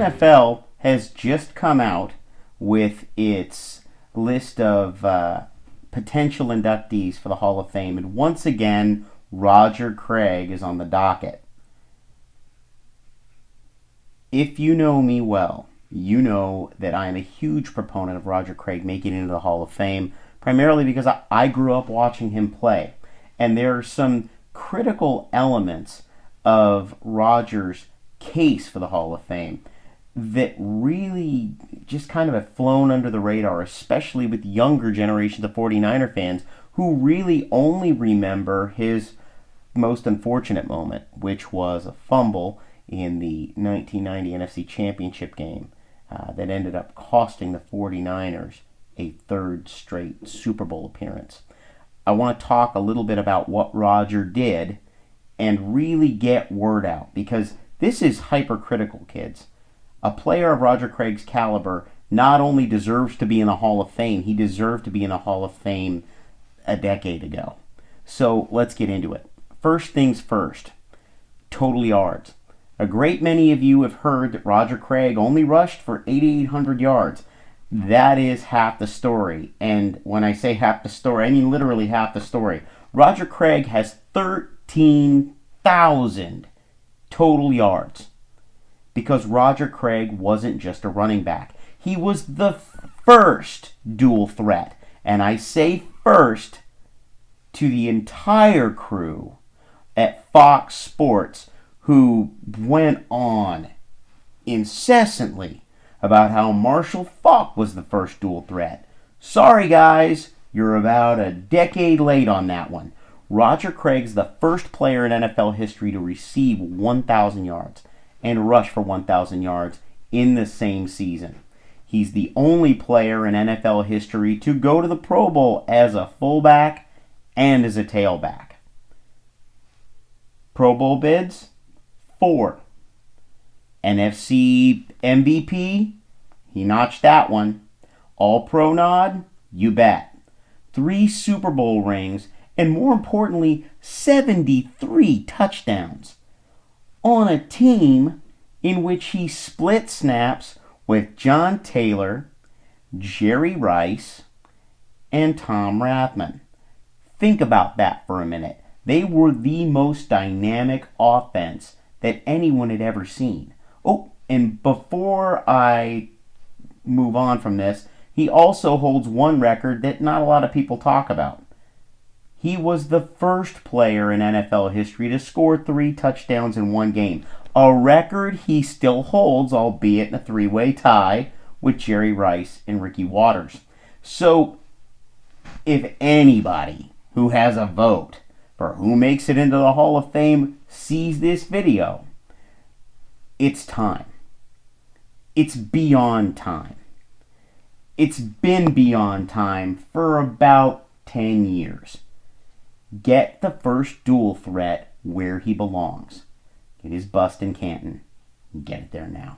NFL has just come out with its list of potential inductees for the Hall of Fame, and once again, Roger Craig is on the docket. If you know me well, you know that I am a huge proponent of Roger Craig making it into the Hall of Fame, primarily because I grew up watching him play. And there are some critical elements of Roger's case for the Hall of Fame that really just kind of have flown under the radar, especially with younger generations of 49er fans who really only remember his most unfortunate moment, which was a fumble in the 1990 NFC Championship game that ended up costing the 49ers a third straight Super Bowl appearance. I want to talk a little bit about what Roger did and really get word out, because this is hypercritical, kids. A player of Roger Craig's caliber not only deserves to be in the Hall of Fame, he deserved to be in the Hall of Fame a decade ago. So let's get into it. First things first, total yards. A great many of you have heard that Roger Craig only rushed for 8,800 yards. That is half the story. And when I say half the story, I mean literally half the story. Roger Craig has 13,000 total yards because Roger Craig wasn't just a running back. He was the first dual threat. And I say first to the entire crew at Fox Sports, who went on incessantly about how Marshall Faulk was the first dual threat. Sorry, guys, you're about a decade late on that one. Roger Craig's the first player in NFL history to receive 1,000 yards and rush for 1,000 yards in the same season. He's the only player in NFL history to go to the Pro Bowl as a fullback and as a tailback. Pro Bowl bids? 4. NFC MVP? He notched that one. All-Pro nod? You bet. 3 Super Bowl rings, and more importantly, 73 touchdowns on a team in which he split snaps with John Taylor, Jerry Rice, and Tom Rathman. Think about that for a minute. They were the most dynamic offense that anyone had ever seen. Oh, and before I move on from this, he also holds one record that not a lot of people talk about. He was the first player in NFL history to score 3 touchdowns in one game. A record he still holds, albeit in a 3-way tie with Jerry Rice and Ricky Watters. So, if anybody who has a vote for who makes it into the Hall of Fame sees this video, it's time. It's beyond time. It's been beyond time for about 10 years. Get the first dual threat where he belongs. Get his bust in Canton. Get it there now.